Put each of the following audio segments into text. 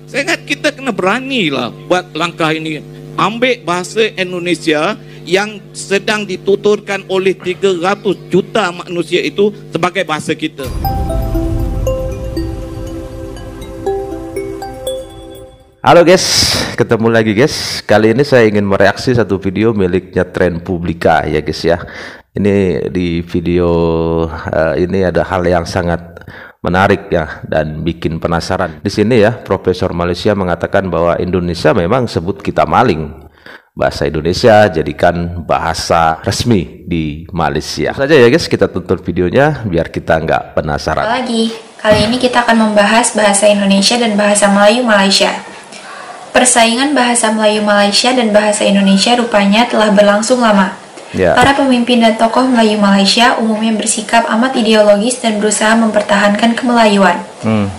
Saya ingat kita kena beranilah buat langkah ini. Ambil bahasa Indonesia yang sedang dituturkan oleh 300 juta manusia itu sebagai bahasa kita. Halo guys, ketemu lagi guys. Kali ini saya ingin mereaksi satu video miliknya Tren Publika ya guys ya. Ini di video ini ada hal yang sangat menarik ya dan bikin penasaran. Di sini ya, Profesor Malaysia mengatakan bahwa Indonesia memang sebut kita maling. Bahasa Indonesia jadikan bahasa resmi di Malaysia. Saja ya guys, kita tonton videonya biar kita nggak penasaran. Kali ini kita akan membahas bahasa Indonesia dan bahasa Melayu Malaysia. Persaingan bahasa Melayu Malaysia dan bahasa Indonesia rupanya telah berlangsung lama. Para pemimpin dan tokoh Melayu Malaysia umumnya bersikap amat ideologis dan berusaha mempertahankan kemelayuan.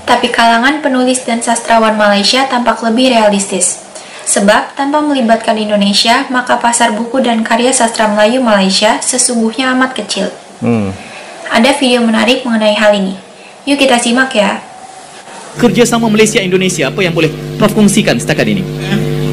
Tapi kalangan penulis dan sastrawan Malaysia tampak lebih realistis. Sebab tanpa melibatkan Indonesia, maka pasar buku dan karya sastra Melayu Malaysia sesungguhnya amat kecil. Ada video menarik mengenai hal ini. Yuk kita simak ya. Kerjasama Malaysia-Indonesia, apa yang boleh Prof kongsikan setakat ini?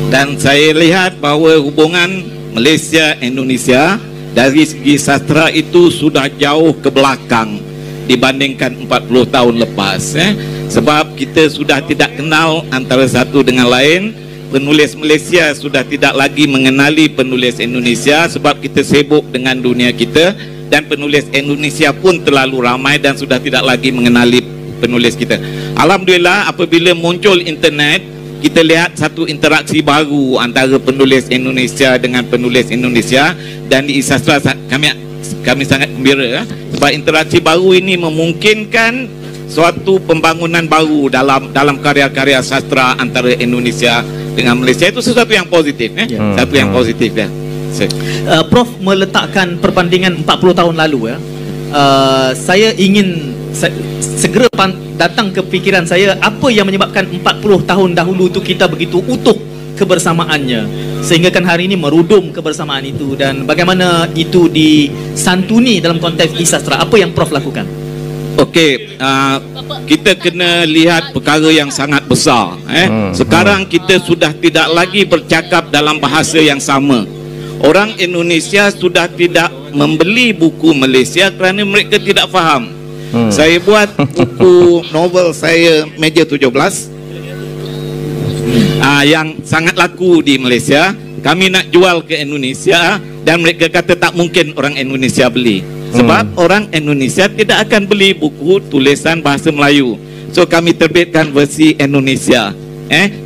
Dan saya lihat bahawa hubungan Malaysia-Indonesia dari segi sastra itu sudah jauh ke belakang dibandingkan 40 tahun lepas. Sebab kita sudah tidak kenal antara satu dengan lain. Penulis Malaysia sudah tidak lagi mengenali penulis Indonesia sebab kita sibuk dengan dunia kita, dan penulis Indonesia pun terlalu ramai dan sudah tidak lagi mengenali penulis kita. Alhamdulillah, apabila muncul internet, kita lihat satu interaksi baru antara penulis Indonesia dengan penulis Indonesia, dan di Isastra kami sangat gembira sebab interaksi baru ini memungkinkan suatu pembangunan baru dalam karya-karya sastra antara Indonesia dengan Malaysia. Itu sesuatu yang positif satu yang positif ya. Prof meletakkan perbandingan 40 tahun lalu ya. Saya ingin segera datang ke fikiran saya, apa yang menyebabkan 40 tahun dahulu itu kita begitu utuh kebersamaannya sehingga kan hari ini merudum kebersamaan itu, dan bagaimana itu disantuni dalam konteks sastra. Apa yang Prof lakukan? Okey, kita kena lihat perkara yang sangat besar. Sekarang kita sudah tidak lagi bercakap dalam bahasa yang sama. Orang Indonesia sudah tidak membeli buku Malaysia kerana mereka tidak faham. Saya buat buku novel saya Meja 17 yang sangat laku di Malaysia. Kami nak jual ke Indonesia dan mereka kata tak mungkin orang Indonesia beli. Sebab orang Indonesia tidak akan beli buku tulisan bahasa Melayu. So kami terbitkan versi Indonesia.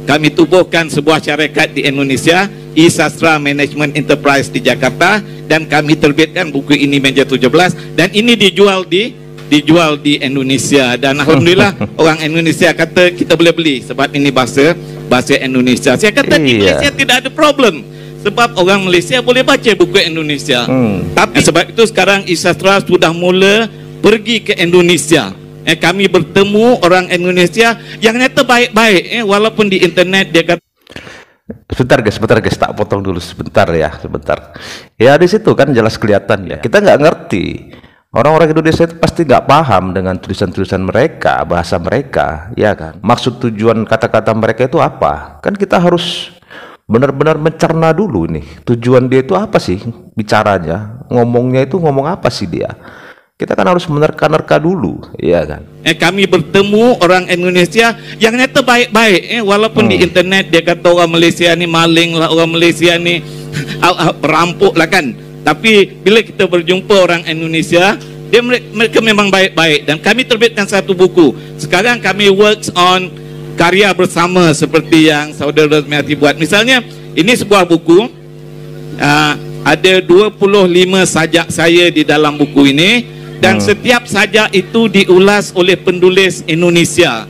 Kami tubuhkan sebuah syarikat di Indonesia, Isastra Management Enterprise di Jakarta, dan kami terbitkan buku ini Meja 17, dan ini dijual di Indonesia, dan alhamdulillah orang Indonesia kata kita boleh beli sebab ini bahasa Indonesia. Saya kata di Malaysia tidak ada problem sebab orang Malaysia boleh baca buku Indonesia. Tapi sebab itu sekarang Isastra sudah mula pergi ke Indonesia. Kami bertemu orang Indonesia yang nyata baik-baik, walaupun di internet dia kata. Sebentar guys, tak potong dulu sebentar ya, sebentar. Ya di situ kan jelas kelihatan ya, kita nggak ngerti. Orang-orang Indonesia itu pasti nggak paham dengan tulisan-tulisan mereka, bahasa mereka, ya kan? Maksud tujuan kata-kata mereka itu apa? Kan kita harus benar-benar mencerna dulu nih, tujuan dia itu apa sih bicaranya, ngomongnya itu ngomong apa sih dia. Kita kan harus menerka-nerka dulu, ya kan? Kami bertemu orang Indonesia yang nyata baik-baik, walaupun di internet dia kata orang Malaysia ni maling lah, orang Malaysia ni perampok lah kan. Tapi bila kita berjumpa orang Indonesia, mereka memang baik-baik, dan kami terbitkan satu buku. Sekarang kami works on karya bersama seperti yang saudara Melati buat. Misalnya ini sebuah buku, ada 25 sajak saya di dalam buku ini, dan setiap sajak itu diulas oleh penulis Indonesia,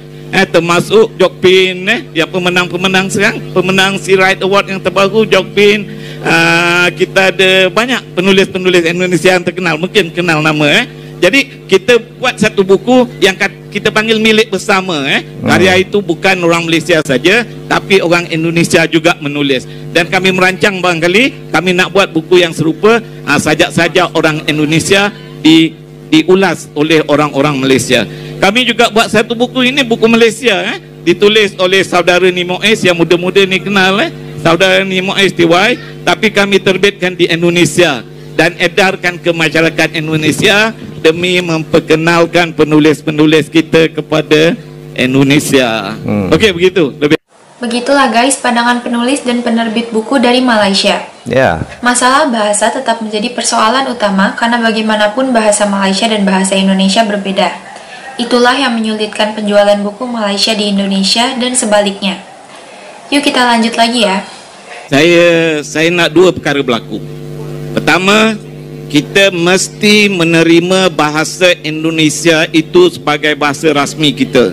termasuk Jokpin, yang pemenang sekarang, pemenang Sea Right Award yang terbaru, Jokpin. Kita ada banyak penulis-penulis Indonesia yang terkenal, mungkin kenal nama. Jadi kita buat satu buku yang kita panggil milik bersama. Karya itu bukan orang Malaysia saja, tapi orang Indonesia juga menulis. Dan kami merancang barangkali kami nak buat buku yang serupa, sajak-sajak orang Indonesia diulas oleh orang-orang Malaysia. Kami juga buat satu buku ini, buku Malaysia, ditulis oleh saudara Nimo S yang muda-muda ni kenal saudara Nimo S TY, tapi kami terbitkan di Indonesia dan edarkan ke masyarakat Indonesia demi memperkenalkan penulis-penulis kita kepada Indonesia. Okey, begitu. Begitulah guys pandangan penulis dan penerbit buku dari Malaysia. Masalah bahasa tetap menjadi persoalan utama karena bagaimanapun bahasa Malaysia dan bahasa Indonesia berbeda. Itulah yang menyulitkan penjualan buku Malaysia di Indonesia dan sebaliknya. Yuk kita lanjut lagi ya. Saya nak dua perkara berlaku. Pertama, kita mesti menerima bahasa Indonesia itu sebagai bahasa rasmi kita.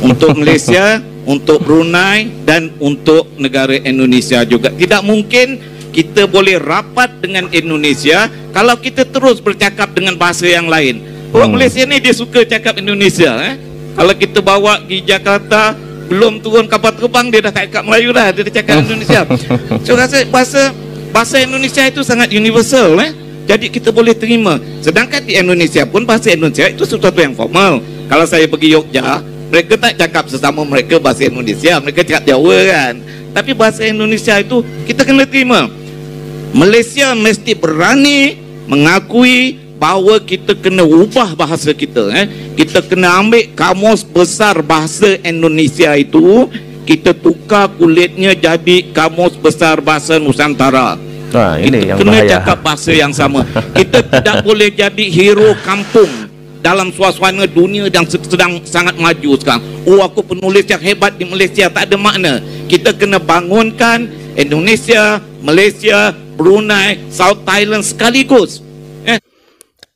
Untuk Malaysia, untuk Brunei dan untuk negara Indonesia juga. Tidak mungkin kita boleh rapat dengan Indonesia kalau kita terus bercakap dengan bahasa yang lain. Orang Malaysia ni dia suka cakap Indonesia. Kalau kita bawa di Jakarta, belum turun kapal terbang dia dah tak cakap Melayu dah, dia dah cakap Indonesia. So rasa bahasa Indonesia itu sangat universal. Jadi kita boleh terima. Sedangkan di Indonesia pun bahasa Indonesia itu sesuatu yang formal. Kalau saya pergi Yogyakarta, mereka tak cakap sesama mereka bahasa Indonesia, mereka cakap Jawa kan. Tapi bahasa Indonesia itu kita kena terima. Malaysia mesti berani mengakui bahawa kita kena ubah bahasa kita. Kita kena ambil kamus besar bahasa Indonesia itu, kita tukar kulitnya jadi kamus besar bahasa Nusantara. Ini kita yang kena bahaya. cakap bahasa yang sama. Kita tidak boleh jadi hero kampung dalam suasana dunia yang sedang sangat maju sekarang. Oh, aku penulis yang hebat di Malaysia, tak ada makna. Kita kena bangunkan Indonesia, Malaysia, Brunei, South Thailand sekaligus.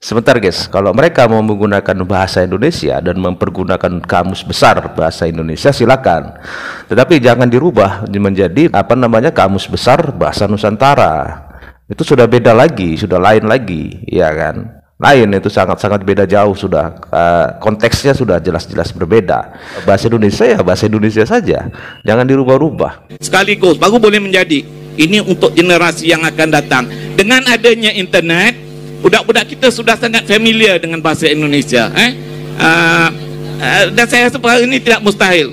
Sebentar guys, kalau mereka mau menggunakan bahasa Indonesia dan mempergunakan kamus besar bahasa Indonesia silakan. Tetapi jangan dirubah menjadi kamus besar bahasa Nusantara. Itu sudah beda lagi, sudah lain lagi, ya kan? Lain, itu sangat-sangat beda jauh sudah. Konteksnya sudah jelas-jelas berbeda. Bahasa Indonesia ya bahasa Indonesia saja. Jangan dirubah-rubah. Sekaligus baru boleh menjadi. Ini untuk generasi yang akan datang. Dengan adanya internet, budak-budak kita sudah sangat familiar dengan bahasa Indonesia. Dan saya rasa perkara ini tidak mustahil.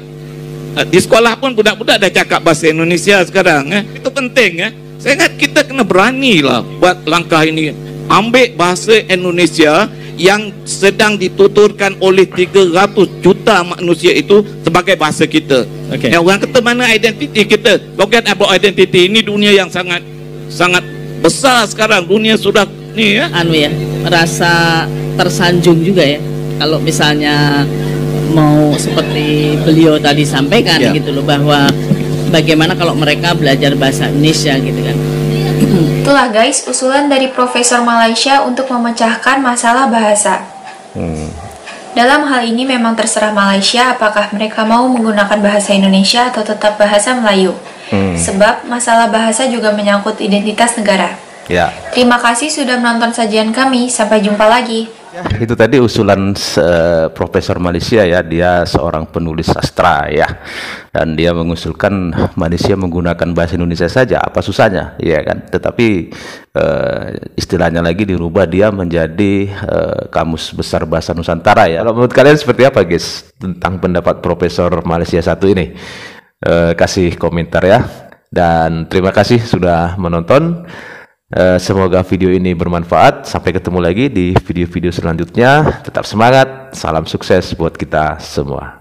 Di sekolah pun budak-budak dah cakap bahasa Indonesia sekarang. Itu penting. Saya ingat kita kena beranilah buat langkah ini. Ambil bahasa Indonesia yang sedang dituturkan oleh 300 juta manusia itu sebagai bahasa kita. Orang kata mana identiti kita? Forget about identity. Ini dunia yang sangat besar sekarang. Dunia sudah merasa tersanjung juga ya kalau misalnya mau seperti beliau tadi sampaikan gitu loh, bahwa bagaimana kalau mereka belajar bahasa Indonesia gitu kan. Itulah guys usulan dari Profesor Malaysia untuk memecahkan masalah bahasa. Dalam hal ini memang terserah Malaysia apakah mereka mau menggunakan bahasa Indonesia atau tetap bahasa Melayu. Sebab masalah bahasa juga menyangkut identitas negara. Terima kasih sudah menonton sajian kami. Sampai jumpa lagi. Itu tadi usulan Profesor Malaysia ya, dia seorang penulis sastra ya, dan dia mengusulkan Malaysia menggunakan bahasa Indonesia saja, apa susahnya ya kan. Tetapi istilahnya lagi dirubah dia menjadi kamus besar bahasa Nusantara ya. Kalau menurut kalian seperti apa guys tentang pendapat Profesor Malaysia satu ini? Kasih komentar ya, dan terima kasih sudah menonton. Semoga video ini bermanfaat. Sampai ketemu lagi di video-video selanjutnya. Tetap semangat, salam sukses buat kita semua.